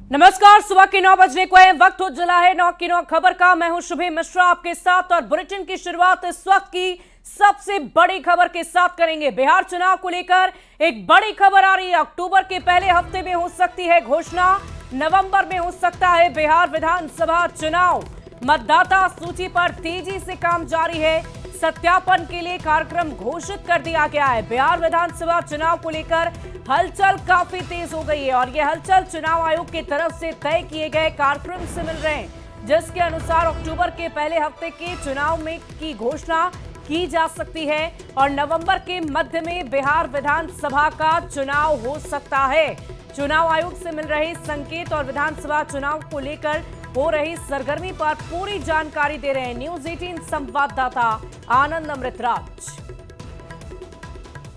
नमस्कार, सुबह के 9 बजने को है। वक्त हो चला है 9 की 9 खबर का। मैं हूं शुभी मिश्रा आपके साथ और बुलेटिन की शुरुआत इस वक्त की सबसे बड़ी खबर के साथ करेंगे। बिहार चुनाव को लेकर एक बड़ी खबर आ रही है। अक्टूबर के पहले हफ्ते में हो सकती है घोषणा, नवंबर में हो सकता है बिहार विधानसभा चुनाव। मतदाता सूची पर तेजी से काम जारी है। सत्यापन के लिए कार्यक्रम घोषित कर दिया गया है। बिहार विधानसभा चुनाव को लेकर हलचल काफी तेज हो गई है और यह हलचल चुनाव आयोग की तरफ से तय किए गए कार्यक्रम से मिल रहे हैं, जिसके अनुसार अक्टूबर के पहले हफ्ते के चुनाव में की घोषणा की जा सकती है और नवंबर के मध्य में बिहार विधानसभा का चुनाव हो सकता है। चुनाव आयोग से मिल रहे संकेत और विधानसभा चुनाव को लेकर हो रही सरगर्मी पर पूरी जानकारी दे रहे हैं न्यूज 18 संवाददाता आनंद अमृतराज।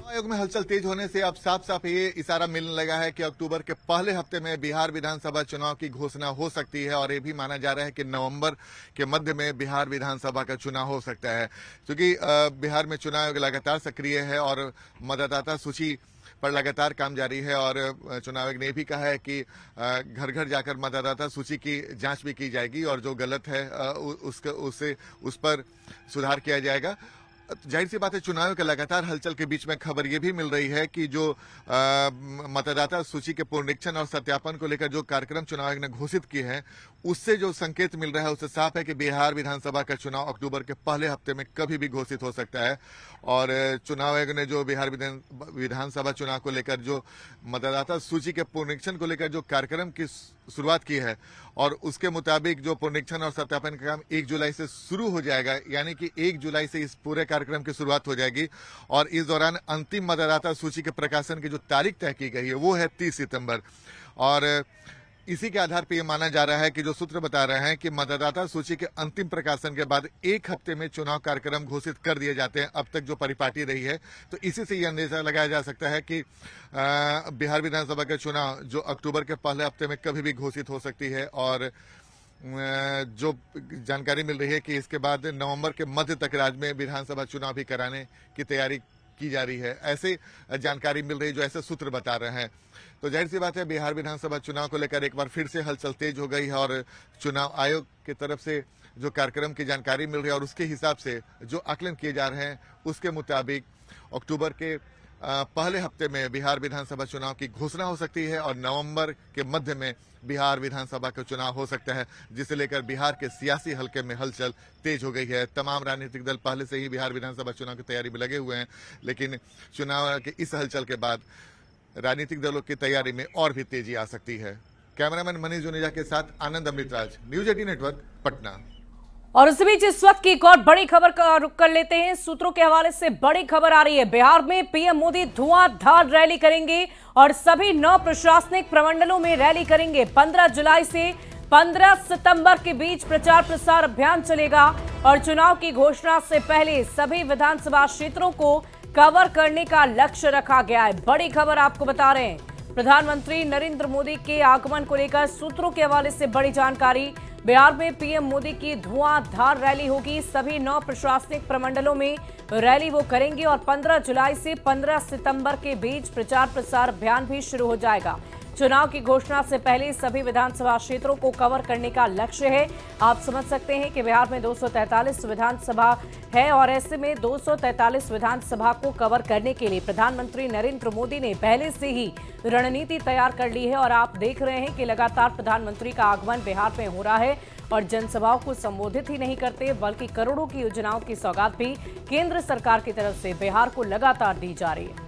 आयोग में हलचल तेज होने से अब साफ साफ ये इशारा मिलने लगा है कि अक्टूबर के पहले हफ्ते में बिहार विधानसभा चुनाव की घोषणा हो सकती है और ये भी माना जा रहा है कि नवंबर के मध्य में बिहार विधानसभा का चुनाव हो सकता है। क्योंकि बिहार में चुनाव आयोग लगातार सक्रिय है और मतदाता सूची पर लगातार काम जारी है और चुनाव आयोग ने भी कहा है कि घर घर जाकर मतदाता सूची की जांच भी की जाएगी और जो गलत है उस पर सुधार किया जाएगा। जाहिर सी बात है, चुनाव के लगातार हलचल के बीच में खबर यह भी मिल रही है कि जो मतदाता सूची के पुनरीक्षण और सत्यापन को लेकर जो कार्यक्रम चुनाव आयोग ने घोषित किए हैं, उससे जो संकेत मिल रहा है उससे साफ है कि बिहार विधानसभा का चुनाव अक्टूबर के पहले हफ्ते में कभी भी घोषित हो सकता है। और चुनाव आयोग ने जो बिहार विधानसभा चुनाव को लेकर जो मतदाता सूची के पुनरीक्षण को लेकर जो कार्यक्रम की शुरुआत की है और उसके मुताबिक जो पुनरीक्षण और सत्यापन का काम 1 जुलाई से शुरू हो जाएगा, यानी कि 1 जुलाई से इस पूरे कार्यक्रम की शुरुआत हो जाएगी और इस दौरान अंतिम मतदाता सूची के प्रकाशन की जो तारीख तय की गई है वो है 30 सितंबर। और इसी के आधार पर यह माना जा रहा है कि जो सूत्र बता रहे हैं कि मतदाता सूची के अंतिम प्रकाशन के बाद 1 हफ्ते में चुनाव कार्यक्रम घोषित कर दिए जाते हैं। अब तक जो परिपाटी रही है, तो इसी से यह अंदेशा लगाया जा सकता है कि बिहार विधानसभा का चुनाव जो अक्टूबर के पहले हफ्ते में कभी भी घोषित हो सकती है। और जो जानकारी मिल रही है कि इसके बाद नवंबर के मध्य तक राज्य में विधानसभा चुनाव भी कराने की तैयारी की जा रही है, ऐसे जानकारी मिल रही है, जो ऐसे सूत्र बता रहे हैं। तो जाहिर सी बात है, बिहार विधानसभा चुनाव को लेकर एक बार फिर से हलचल तेज हो गई है और चुनाव आयोग की तरफ से जो कार्यक्रम की जानकारी मिल रही है और उसके हिसाब से जो आकलन किए जा रहे हैं, उसके मुताबिक अक्टूबर के पहले हफ्ते में बिहार विधानसभा चुनाव की घोषणा हो सकती है और नवंबर के मध्य में बिहार विधानसभा का चुनाव हो सकता है, जिसे लेकर बिहार के सियासी हलके में हलचल तेज हो गई है। तमाम राजनीतिक दल पहले से ही बिहार विधानसभा चुनाव की तैयारी में लगे हुए हैं, लेकिन चुनाव के इस हलचल के बाद राजनीतिक दलों की तैयारी में और भी तेजी आ सकती है। कैमरामैन मनीष जुनेजा के साथ आनंद अमृतराज, न्यूज 18 नेटवर्क, पटना। और इस बीच इस वक्त की एक और बड़ी खबर का रुख कर लेते हैं। सूत्रों के हवाले से बड़ी खबर आ रही है। बिहार में पीएम मोदी धुआंधार रैली करेंगे और सभी 9 प्रशासनिक प्रमंडलों में रैली करेंगे। 15 जुलाई से 15 सितंबर के बीच प्रचार प्रसार अभियान चलेगा और चुनाव की घोषणा से पहले सभी विधानसभा क्षेत्रों को कवर करने का लक्ष्य रखा गया है। बड़ी खबर आपको बता रहे हैं। प्रधानमंत्री नरेंद्र मोदी के आगमन को लेकर सूत्रों के हवाले से बड़ी जानकारी। बिहार में पीएम मोदी की धुआंधार रैली होगी। सभी 9 प्रशासनिक प्रमंडलों में रैली वो करेंगे और 15 जुलाई से 15 सितंबर के बीच प्रचार प्रसार अभियान भी शुरू हो जाएगा। चुनाव की घोषणा से पहले सभी विधानसभा क्षेत्रों को कवर करने का लक्ष्य है। आप समझ सकते हैं कि बिहार में 243 विधानसभा है और ऐसे में 243 विधानसभा को कवर करने के लिए प्रधानमंत्री नरेंद्र मोदी ने पहले से ही रणनीति तैयार कर ली है और आप देख रहे हैं कि लगातार प्रधानमंत्री का आगमन बिहार में हो रहा है और जनसभाओं को संबोधित ही नहीं करते बल्कि करोड़ों की योजनाओं की सौगात भी केंद्र सरकार की तरफ से बिहार को लगातार दी जा रही है।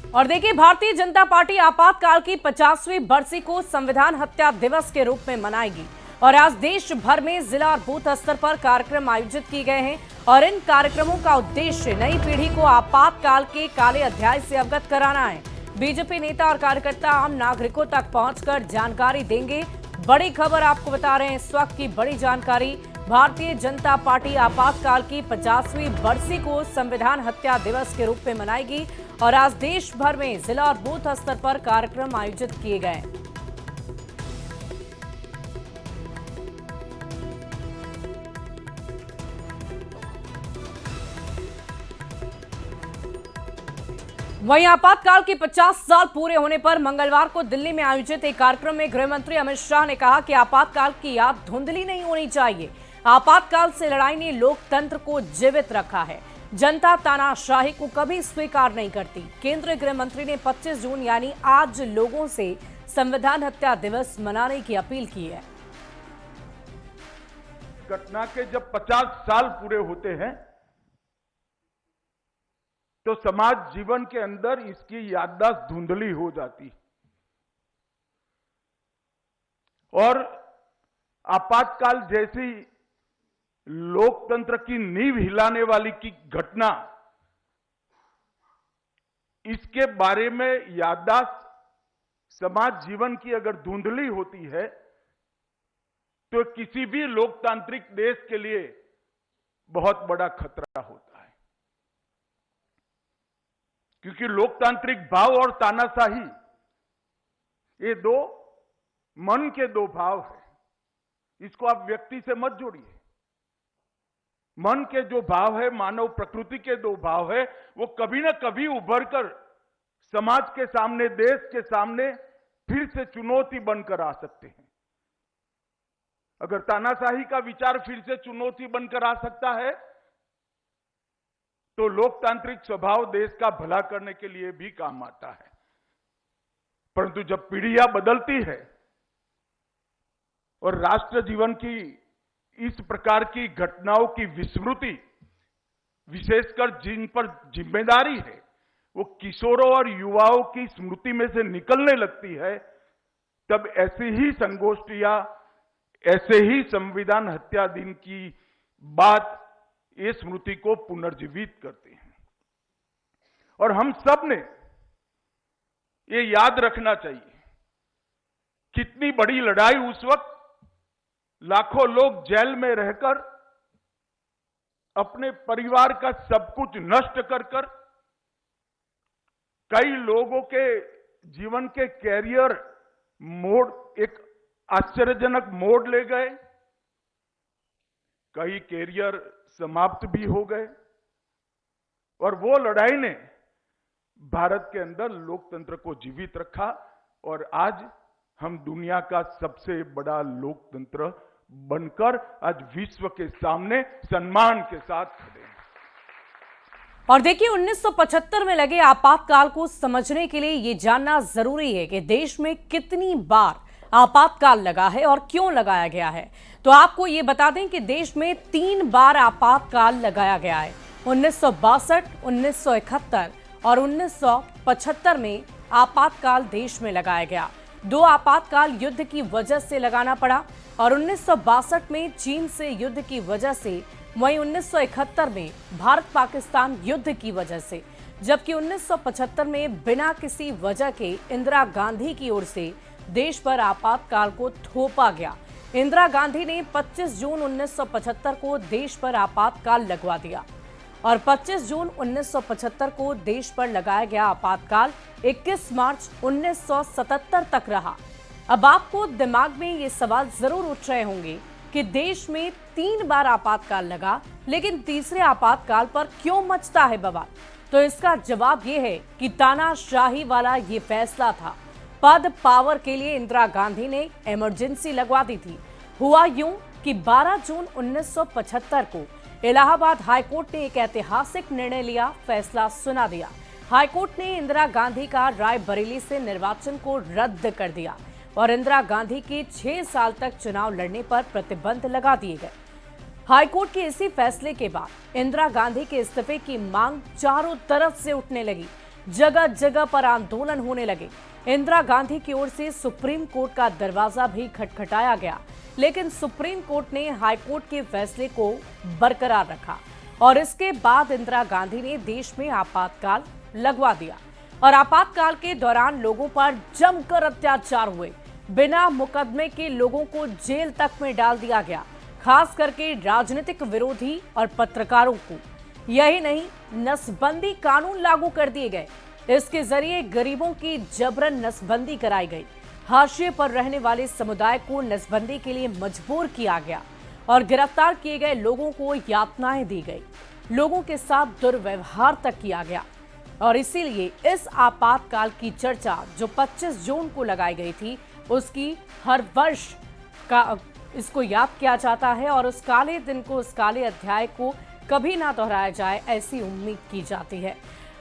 और देखिए, भारतीय जनता पार्टी आपातकाल की 50वीं बरसी को संविधान हत्या दिवस के रूप में मनाएगी और आज देश भर में जिला और बूथ स्तर पर कार्यक्रम आयोजित किए गए हैं और इन कार्यक्रमों का उद्देश्य नई पीढ़ी को आपातकाल के काले अध्याय से अवगत कराना है। बीजेपी नेता और कार्यकर्ता आम नागरिकों तक पहुंचकर जानकारी देंगे। बड़ी खबर आपको बता रहे हैं इस वक्त की बड़ी जानकारी। भारतीय जनता पार्टी आपातकाल की 50वीं बरसी को संविधान हत्या दिवस के रूप में मनाएगी और आज देश भर में जिला और बूथ स्तर पर कार्यक्रम आयोजित किए गए। वहीं आपातकाल के 50 साल पूरे होने पर मंगलवार को दिल्ली में आयोजित एक कार्यक्रम में गृह मंत्री अमित शाह ने कहा कि आपातकाल की याद धुंधली नहीं होनी चाहिए। आपातकाल से लड़ाई ने लोकतंत्र को जीवित रखा है। जनता तानाशाही को कभी स्वीकार नहीं करती। केंद्रीय गृह मंत्री ने 25 जून यानी आज लोगों से संविधान हत्या दिवस मनाने की अपील की है। घटना के जब 50 साल पूरे होते हैं तो समाज जीवन के अंदर इसकी याददाश्त धुंधली हो जाती और आपातकाल जैसी लोकतंत्र की नींव हिलाने वाली की घटना, इसके बारे में याददाश्त समाज जीवन की अगर धुंधली होती है तो किसी भी लोकतांत्रिक देश के लिए बहुत बड़ा खतरा होता है, क्योंकि लोकतांत्रिक भाव और तानाशाही ये दो मन के दो भाव है। इसको आप व्यक्ति से मत जोड़िए। मन के जो भाव है, मानव प्रकृति के दो भाव है, वो कभी ना कभी उभर कर समाज के सामने, देश के सामने फिर से चुनौती बनकर आ सकते हैं। अगर तानाशाही का विचार फिर से चुनौती बनकर आ सकता है तो लोकतांत्रिक स्वभाव देश का भला करने के लिए भी काम आता है। परंतु जब पीढ़ियां बदलती है और राष्ट्र जीवन की इस प्रकार की घटनाओं की विस्मृति, विशेषकर जिन पर जिम्मेदारी है, वो किशोरों और युवाओं की स्मृति में से निकलने लगती है, तब ऐसी ही संगोष्ठियां, ऐसे ही संविधान हत्या दिन की बात ये स्मृति को पुनर्जीवित करते हैं। और हम सब ने ये याद रखना चाहिए, कितनी बड़ी लड़ाई उस वक्त लाखों लोग जेल में रहकर अपने परिवार का सब कुछ नष्ट कर कर, कई लोगों के जीवन के कैरियर मोड़ एक आश्चर्यजनक मोड़ ले गए, कई कैरियर समाप्त भी हो गए। और वो लड़ाई ने भारत के अंदर लोकतंत्र को जीवित रखा और आज हम दुनिया का सबसे बड़ा लोकतंत्र बनकर आज विश्व के सामने सम्मान के साथ खड़े हैं। और देखिए, 1975 में लगे आपातकाल को समझने के लिए ये जानना जरूरी है कि देश में कितनी बार आपातकाल लगा है और क्यों लगाया गया है। तो आपको ये बता दें कि देश में 3 बार आपातकाल लगाया गया है। 1962, 1971 और 1975 में आपातकाल देश में लगाया गया। 2 आपातकाल युद्ध की वजह से लगाना पड़ा और 1962 में चीन से युद्ध की वजह से, वहीं 1971 में भारत पाकिस्तान युद्ध की वजह से, जबकि 1975 में बिना किसी वजह के इंदिरा गांधी की ओर से देश पर आपातकाल को थोपा गया। इंदिरा गांधी ने 25 जून 1975 को देश पर आपातकाल लगवा दिया और 25 जून 1975 को देश पर लगाया गया आपातकाल 21 मार्च 1977 तक रहा। अब आपको दिमाग में ये सवाल जरूर उठ रहे होंगे कि देश में 3 बार आपातकाल लगा, लेकिन तीसरे आपातकाल पर क्यों मचता है बवाल। तो इसका जवाब ये है कि तानाशाही वाला ये फैसला था। पद पावर के लिए इंदिरा गांधी ने इमरजेंसी लगवा दी थी। हुआ यूं कि 12 जून 1975 को इलाहाबाद हाईकोर्ट ने एक ऐतिहासिक निर्णय लिया, फैसला सुना दिया। हाईकोर्ट ने इंदिरा गांधी का रायबरेली से निर्वाचन को रद्द कर दिया और इंदिरा गांधी के 6 साल तक चुनाव लड़ने पर प्रतिबंध लगा दिए गए। हाईकोर्ट के इसी फैसले के बाद इंदिरा गांधी के इस्तीफे की मांग चारों तरफ से उठने लगी। जगह जगह पर आंदोलन होने लगे। इंदिरा गांधी की ओर से सुप्रीम कोर्ट का दरवाजा भी खटखटाया गया, लेकिन सुप्रीम कोर्ट ने हाईकोर्ट के फैसले को बरकरार रखा और इसके बाद इंदिरा गांधी ने देश में आपातकाल लगवा दिया। और आपातकाल के दौरान लोगों पर जमकर अत्याचार हुए। बिना मुकदमे के लोगों को जेल तक में डाल दिया गया, खास करके राजनीतिक विरोधी और पत्रकारों को। यही नहीं, नसबंदी कानून लागू कर दिए गए। इसके जरिए गरीबों की जबरन नसबंदी कराई गई। हाशिए पर रहने वाले समुदाय को नसबंदी के लिए मजबूर किया गया और गिरफ्तार किए गए लोगों को यातनाएं दी गई। लोगों के साथ दुर्व्यवहार तक किया गया। और इसीलिए इस आपातकाल की चर्चा जो 25 जून को लगाई गई थी, उसकी हर वर्ष का इसको याद किया जाता है और उस काले दिन को, उस काले अध्याय को कभी ना दोहराया जाए, ऐसी उम्मीद की जाती है।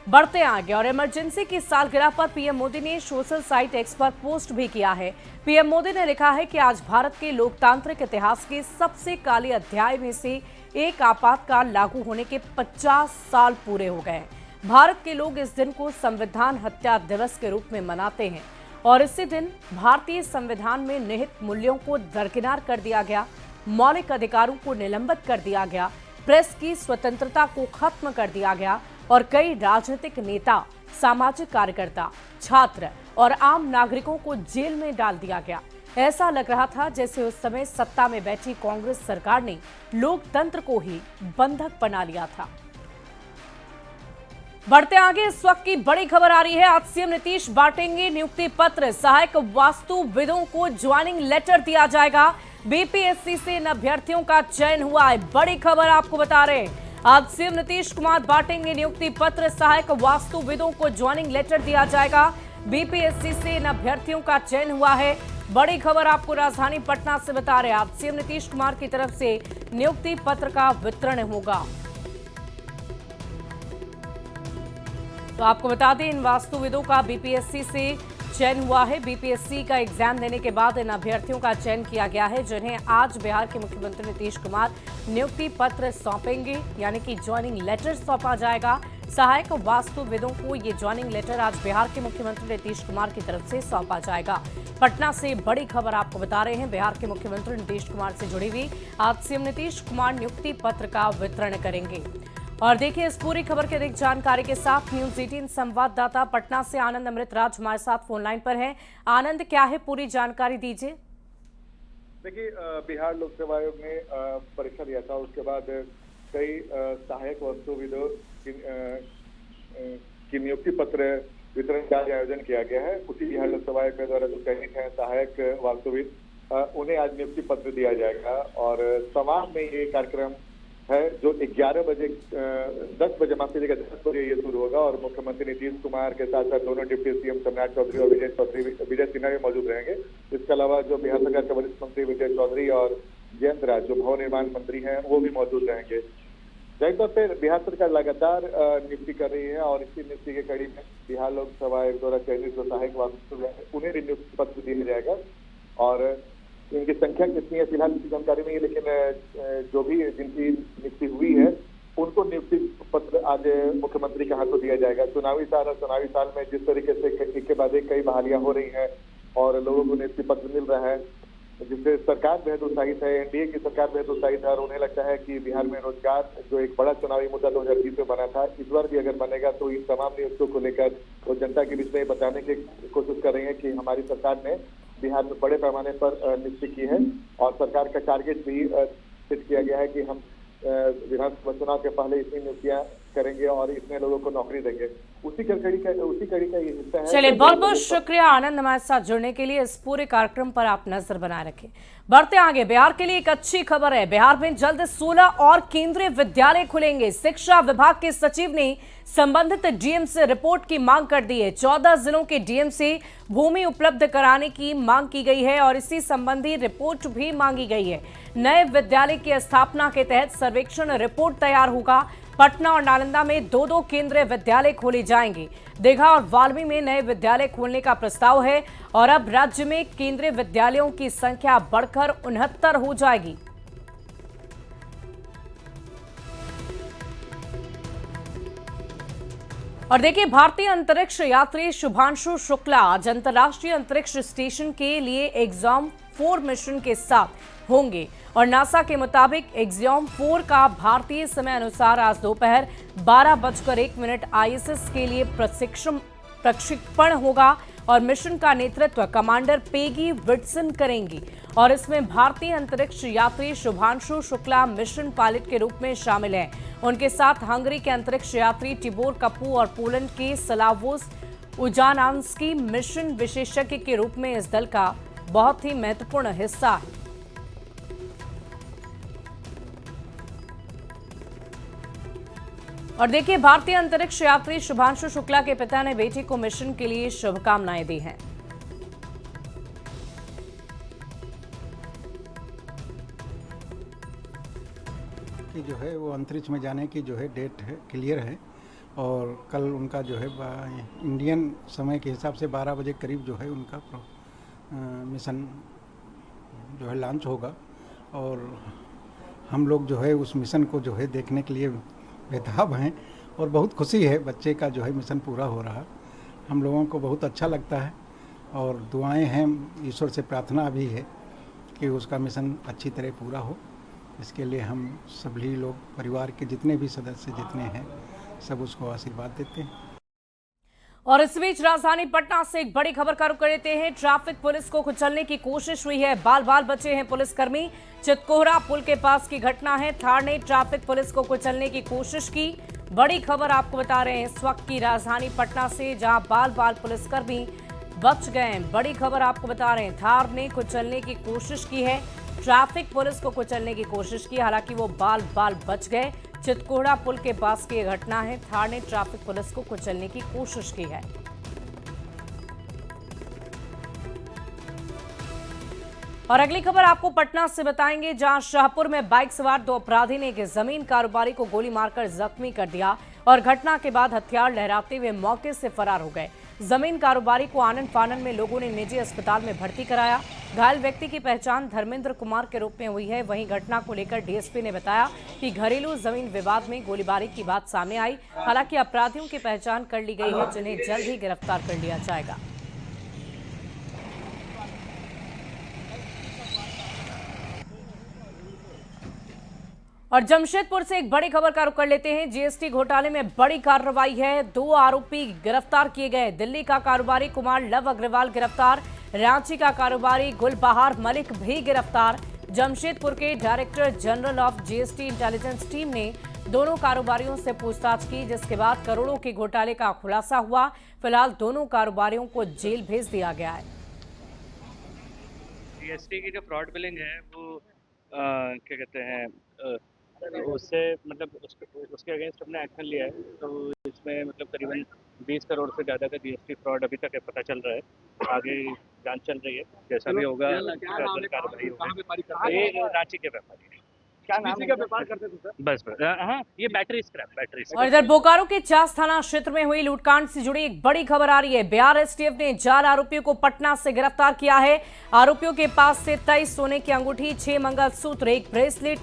बढ़ते आगे और इमरजेंसी की सालगिरह पर पीएम मोदी ने सोशल साइट एक्स पर पोस्ट भी किया है। पीएम मोदी ने लिखा है कि आज भारत के लोकतांत्रिक इतिहास के सबसे काले अध्याय में से एक आपातकाल लागू होने के 50 साल पूरे हो गए। भारत के लोग इस दिन को संविधान हत्या दिवस के रूप में मनाते हैं और इसी दिन भारतीय संविधान में निहित मूल्यों को दरकिनार कर दिया गया, मौलिक अधिकारों को निलंबित कर दिया गया, प्रेस की स्वतंत्रता को खत्म कर दिया गया और कई राजनीतिक नेता, सामाजिक कार्यकर्ता, छात्र और आम नागरिकों को जेल में डाल दिया गया। ऐसा लग रहा था जैसे उस समय सत्ता में बैठी कांग्रेस सरकार ने लोकतंत्र को ही बंधक बना लिया था। बढ़ते आगे, इस वक्त की बड़ी खबर आ रही है। आज सीएम नीतीश बांटेंगे नियुक्ति पत्र, सहायक वास्तुविदों को ज्वाइनिंग लेटर दिया जाएगा। बीपीएससी से इन अभ्यर्थियों का चयन हुआ है, बड़ी खबर आपको बता रहे हैं। आज सीएम नीतीश कुमार बांटेंगे नियुक्ति पत्र, सहायक वास्तुविदों को ज्वाइनिंग लेटर दिया जाएगा। बीपीएससी से इन अभ्यर्थियों का चयन हुआ है, बड़ी खबर आपको राजधानी पटना से बता रहे हैं। आज सीएम नीतीश कुमार की तरफ से नियुक्ति पत्र का वितरण होगा। तो आपको बता दें, इन वास्तुविदों का बीपीएससी से चयन हुआ है। बीपीएससी का एग्जाम देने के बाद इन अभ्यर्थियों का चयन किया गया है, जिन्हें आज बिहार के मुख्यमंत्री नीतीश कुमार नियुक्ति पत्र सौंपेंगे, यानी कि ज्वाइनिंग लेटर सौंपा जाएगा। सहायक वास्तुविदों को ये ज्वाइनिंग लेटर आज बिहार के मुख्यमंत्री नीतीश कुमार की तरफ से सौंपा जाएगा। पटना से बड़ी खबर आपको बता रहे हैं, बिहार के मुख्यमंत्री नीतीश कुमार से जुड़ी हुई। आज सीएम नीतीश कुमार नियुक्ति पत्र का वितरण करेंगे। और देखिए इस पूरी खबर की अधिक जानकारी के साथ न्यूज 18 संवाददाता पटना से आनंद अमृतराज हमारे साथ फोन लाइन पर हैं। आनंद, क्या है पूरी जानकारी दीजिए। देखिए, बिहार लोक सेवा आयोग ने परीक्षा दिया था, उसके बाद कई सहायक वास्तुविदों की नियुक्ति पत्र वितरण का आयोजन किया गया है। उसी बिहार लोक सेवा आयोग के द्वारा जो चयनित है सहायक वास्तुविद, उन्हें आज नियुक्ति पत्र दिया जाएगा और समाज में ये कार्यक्रम है जो 11 बजे 10 बजे माफ कीजिएगा 10 बजे ये शुरू होगा और मुख्यमंत्री नीतीश कुमार के साथ साथ दोनों डिप्टी सीएम सम्राट चौधरी और विजय सिन्हा भी मौजूद रहेंगे। इसके अलावा जो बिहार सरकार के वरिष्ठ मंत्री विजय चौधरी और जयंत राज जो भवन निर्माण मंत्री हैं वो भी मौजूद रहेंगे। जाहिर तौर पर बिहार सरकार लगातार नियुक्ति कर रही है और इसी नियुक्ति के कड़ी में बिहार लोक सेवा आयोग द्वारा चयनित जो सहायक वास्तुविद उन्हें भी नियुक्ति पत्र दिया जाएगा और इनकी संख्या कितनी है फिलहाल इसकी जानकारी नहीं है, लेकिन जो भी जिनकी नियुक्ति हुई है उनको नियुक्ति पत्र आज मुख्यमंत्री के हाथों दिया जाएगा। चुनावी साल में जिस तरीके से एक के बाद एक कई बहालियां हो रही हैं और लोगों को नियुक्ति पत्र मिल रहा है, जिससे सरकार बेहद उत्साहित है, एनडीए की सरकार बेहद उत्साहित है और उन्हें लगता है कि बिहार में रोजगार जो एक बड़ा चुनावी मुद्दा 2020 में बना था, इस बार भी अगर बनेगा तो इन तमाम नियुक्तियों को लेकर वो जनता के बीच में बताने की कोशिश कर रही है कि हमारी सरकार ने बिहार में बड़े पैमाने पर नियुक्ति की है और सरकार का टारगेट भी सेट किया गया है कि हम विधानसभा चुनाव के पहले इतनी नियुक्तियां करेंगे और इतने लोगों को नौकरी देंगे। उसी कड़ी का ये हिस्सा है। चलिए, बहुत बहुत शुक्रिया आनंद हमारे साथ जुड़ने के लिए। इस पूरे कार्यक्रम पर आप नजर बनाए रखें। बढ़ते आगे, बिहार के लिए एक अच्छी खबर है। बिहार में जल्द 16 और केंद्रीय विद्यालय खुलेंगे। शिक्षा विभाग के सचिव ने संबंधित डीएम से रिपोर्ट की मांग कर दी है। 14 जिलों के डीएम से भूमि उपलब्ध कराने की मांग की गई है और इसी संबंधी रिपोर्ट भी मांगी गई है। नए विद्यालय की स्थापना के तहत सर्वेक्षण रिपोर्ट तैयार होगा। पटना और नालंदा में 2-2 केंद्रीय विद्यालय खोले जाएंगे। दीघा और वाल्मी में नए विद्यालय खोलने का प्रस्ताव है और अब राज्य में केंद्रीय विद्यालयों की संख्या बढ़कर 69 हो जाएगी। और देखिए, भारतीय अंतरिक्ष यात्री शुभांशु शुक्ला आज अंतर्राष्ट्रीय अंतरिक्ष स्टेशन के लिए एक्सॉम 4 मिशन के साथ होंगे और नासा के मुताबिक एक्सॉम 4 का भारतीय समय अनुसार आज दोपहर 12:01 आईएसएस के लिए प्रक्षेपण होगा और मिशन का नेतृत्व कमांडर पेगी विट्सन करेंगी और इसमें भारतीय अंतरिक्ष यात्री शुभांशु शुक्ला मिशन पायलट के रूप में शामिल हैं। उनके साथ हंगरी के अंतरिक्ष यात्री टिबोर कपू और पोलैंड के स्लावोस उजानान्स्की मिशन विशेषज्ञ के रूप में इस दल का बहुत ही महत्वपूर्ण हिस्सा है। और देखिए, भारतीय अंतरिक्ष यात्री शुभांशु शुक्ला के पिता ने बेटी को मिशन के लिए शुभकामनाएं दी हैं। कि जो है वो अंतरिक्ष में जाने की जो है डेट है क्लियर है और कल उनका जो है इंडियन समय के हिसाब से 12 बजे करीब जो है उनका मिशन जो है लॉन्च होगा और हम लोग जो है उस मिशन को जो है देखने के लिए बेताब हैं और बहुत खुशी है बच्चे का जो है मिशन पूरा हो रहा। हम लोगों को बहुत अच्छा लगता है और दुआएं हैं, ईश्वर से प्रार्थना भी है कि उसका मिशन अच्छी तरह पूरा हो। इसके लिए हम सभी लोग परिवार के जितने भी सदस्य जितने हैं सब उसको आशीर्वाद देते हैं। और इस बीच राजधानी पटना से एक बड़ी खबर का रुख करते हैं। ट्रैफिक पुलिस को कुचलने की कोशिश हुई है, बाल बाल बचे हैं पुलिसकर्मी। चितकोहरा पुल के पास की घटना है। थार ने ट्रैफिक पुलिस को कुचलने की कोशिश की। बड़ी खबर आपको बता रहे हैं इस वक्त की राजधानी पटना से, जहां बाल बाल पुलिसकर्मी बच गए हैं। बड़ी खबर आपको बता रहे हैं, थार ने कुचलने की कोशिश की है, ट्रैफिक पुलिस को कुचलने की कोशिश की, हालांकि वो बाल बाल बच गए। चितकोहरा पुल के पास की घटना है। थार ने ट्रैफिक पुलिस को कुचलने की कोशिश की है। और अगली खबर आपको पटना से बताएंगे, जहां शाहपुर में बाइक सवार 2 अपराधी ने एक जमीन कारोबारी को गोली मारकर जख्मी कर दिया और घटना के बाद हथियार लहराते हुए मौके से फरार हो गए। जमीन कारोबारी को आनन फानन में लोगों ने निजी अस्पताल में भर्ती कराया। घायल व्यक्ति की पहचान धर्मेंद्र कुमार के रूप में हुई है। वहीं घटना को लेकर डीएसपी ने बताया कि घरेलू जमीन विवाद में गोलीबारी की बात सामने आई। हालांकि अपराधियों की पहचान कर ली गई है, जिन्हें जल्द ही गिरफ्तार कर लिया जाएगा। और जमशेदपुर से एक बड़ी खबर का रुख कर लेते हैं। जीएसटी घोटाले में बड़ी कार्रवाई है। 2 आरोपी गिरफ्तार किए गए। दिल्ली का कारोबारी कुमार लव अग्रवाल गिरफ्तार। रांची का कारोबारी गुलबहार मलिक भी गिरफ्तार। जमशेदपुर के director general of GST intelligence team ने दोनों कारोबारियों से पूछताछ की, जिसके बाद करोड़ों के घोटाले का खुलासा हुआ। फिलहाल दोनों कारोबारियों को जेल भेज दिया गया है। जीएसटी की जो फ्रॉड बिलिंग है वो क्या कहते हैं उससे मतलब उसके अगेंस्ट हमने एक्शन लिया है। तो इसमें मतलब करीबन 20 करोड़ से ज़्यादा का जीएसटी फ्रॉड अभी तक पता चल रहा है। आगे जांच चल रही है, जैसा भी होगा कार्रवाई होगी। ये रांची के व्यापारी है। क्या नाम का व्यापार करते थे सर? बस हाँ, ये बैटरी स्क्रैप। और इधर बोकारो के चास थाना क्षेत्र में हुई लूटकांड से जुड़ी एक बड़ी खबर आ रही है। बिहार एसटीएफ ने 4 आरोपियों को पटना से गिरफ्तार किया है। आरोपियों के पास से 23 सोने की अंगूठी, 6 मंगलसूत्र, 1 ब्रेसलेट,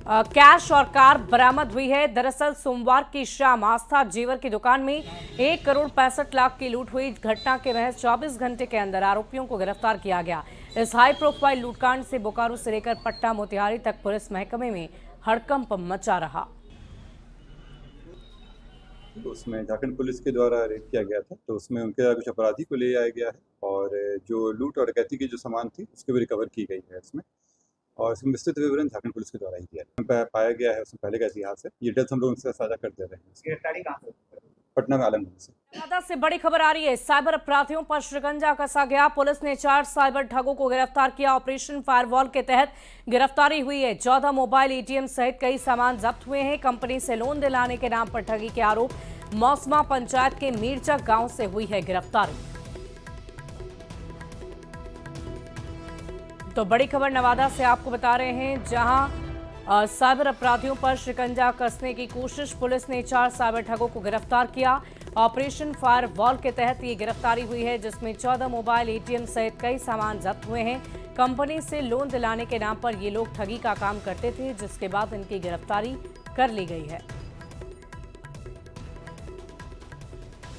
कैश और कार बरामद हुई है। दरअसल सोमवार की शाम आस्था जेवर की दुकान में 1 करोड़ 65 लाख की लूट हुई। घटना के महज 24 घंटे के अंदर आरोपियों को गिरफ्तार किया गया। इस हाई प्रोफाइल लूटकांड से बोकारो से लेकर पटना मोतिहारी तक पुलिस महकमे में हड़कंप मचा रहा। उसमें झारखंड पुलिस के द्वारा रेड किया गया था, तो उसमें उनके कुछ अपराधी को ले आया गया है और जो लूट और डकैती की जो सामान थी उसकी भी रिकवर की गई है इसमें। और इसमें विस्तृत विवरण झारखंड पुलिस के द्वारा ही दिया पाया गया है। उसमें पहले का इतिहास है, ये डिटेल्स हम लोग उनसे साझा कर दे रहे हैं। पटना में आलमगंज से नवादा से बड़ी खबर आ रही है। साइबर अपराधियों पर शिकंजा कसा गया। पुलिस ने 4 साइबर ठगों को गिरफ्तार किया। ऑपरेशन फायरवॉल के तहत गिरफ्तारी हुई है। 14 मोबाइल एटीएम सहित कई सामान जब्त हुए हैं। कंपनी से लोन दिलाने के नाम पर ठगी के आरोप। मौसमा पंचायत के मीरचक गांव से हुई है गिरफ्तारी। तो बड़ी खबर नवादा से आपको बता रहे हैं, जहां साइबर अपराधियों पर शिकंजा कसने की कोशिश। पुलिस ने 4 साइबर ठगों को गिरफ्तार किया। ऑपरेशन फायरवॉल के तहत ये गिरफ्तारी हुई है, जिसमें 14 मोबाइल एटीएम सहित कई सामान जब्त हुए हैं। कंपनी से लोन दिलाने के नाम पर ये लोग ठगी का काम करते थे, जिसके बाद इनकी गिरफ्तारी कर ली गई है।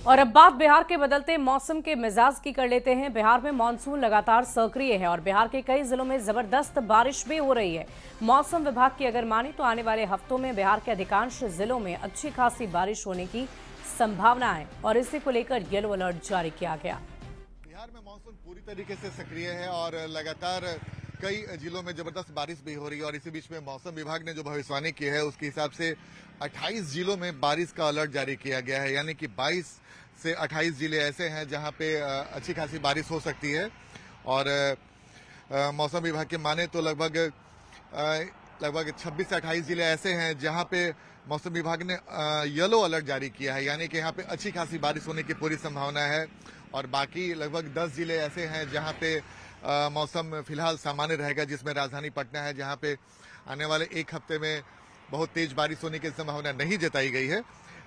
और अब बात बिहार के बदलते मौसम के मिजाज की कर लेते हैं। बिहार में मानसून लगातार सक्रिय है और बिहार के कई जिलों में जबरदस्त बारिश भी हो रही है। मौसम विभाग की अगर माने तो आने वाले हफ्तों में बिहार के अधिकांश जिलों में अच्छी खासी बारिश होने की संभावना है और इसी को लेकर येलो अलर्ट जारी किया गया। बिहार में मानसून पूरी तरीके से सक्रिय है और लगातार कई जिलों में जबरदस्त बारिश भी हो रही है। और इसी बीच में मौसम विभाग ने जो भविष्यवाणी की है उसके हिसाब से 28 जिलों में बारिश का अलर्ट जारी किया गया है। यानी कि 22 से 28 जिले ऐसे हैं जहां पे अच्छी खासी बारिश हो सकती है। और मौसम विभाग के माने तो लगभग 26 से 28 जिले ऐसे हैं जहां पे मौसम विभाग ने येलो अलर्ट जारी किया है, यानी कि यहाँ पे अच्छी खासी बारिश होने की पूरी संभावना है। और बाकी लगभग 10 जिले ऐसे हैं जहाँ पे मौसम फिलहाल सामान्य रहेगा, जिसमें राजधानी पटना है, जहाँ पे आने वाले एक हफ्ते में बहुत तेज बारिश होने की संभावना नहीं जताई गई है।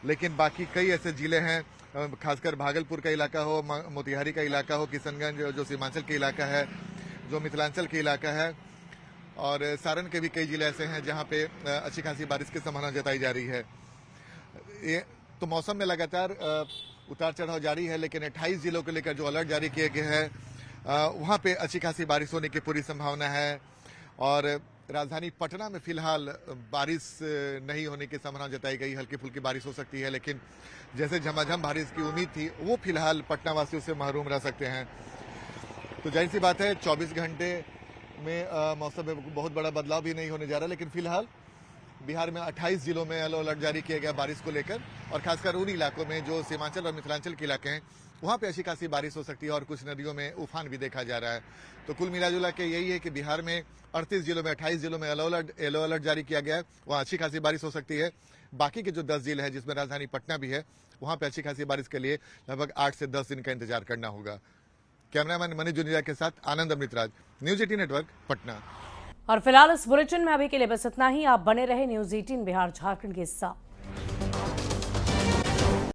लेकिन बाकी कई ऐसे जिले हैं, खासकर भागलपुर का इलाका हो, मोतिहारी का इलाका हो, किशनगंज जो सीमांचल के इलाका है, जो मिथिलांचल के इलाका है, और सारण के भी कई जिले ऐसे हैं जहां पे अच्छी खासी बारिश की संभावना जताई जा रही है। ये तो मौसम में लगातार उतार चढ़ाव जारी है, लेकिन 28 जिलों को लेकर जो अलर्ट जारी किए गए हैं वहां पे अच्छी खासी बारिश होने की पूरी संभावना है। और राजधानी पटना में फिलहाल बारिश नहीं होने की संभावना जताई गई, हल्की फुल्की बारिश हो सकती है, लेकिन जैसे झमाझम बारिश की उम्मीद थी वो फिलहाल पटना वासियों से महरूम रह सकते हैं। तो जाहिर सी बात है 24 घंटे में मौसम में बहुत बड़ा बदलाव भी नहीं होने जा रहा, लेकिन फिलहाल बिहार में 28 जिलों में येलो अलर्ट जारी किया गया बारिश को लेकर, और खासकर उन इलाकों में जो सीमांचल और मिथिलांचल के इलाके हैं वहां पे अच्छी खासी बारिश हो सकती है, और कुछ नदियों में उफान भी देखा जा रहा है। तो कुल मिलाजुला के यही है कि बिहार में 38 जिलों में 28 जिलों में येलो अलर्ट जारी किया गया है, वहां अच्छी खासी बारिश हो सकती है। बाकी के जो 10 जिले हैं जिसमें राजधानी पटना भी है, वहां पे अच्छी खासी बारिश के लिए लगभग 8 से 10 दिन का इंतजार करना होगा। कैमरामैन मनीष जुनेजा के साथ आनंद अमृतराज, न्यूज 18 नेटवर्क, पटना। और फिलहाल इस बुलेटिन में अभी के लिए बस इतना ही। आप बने रहे न्यूज 18 बिहार झारखंड के साथ।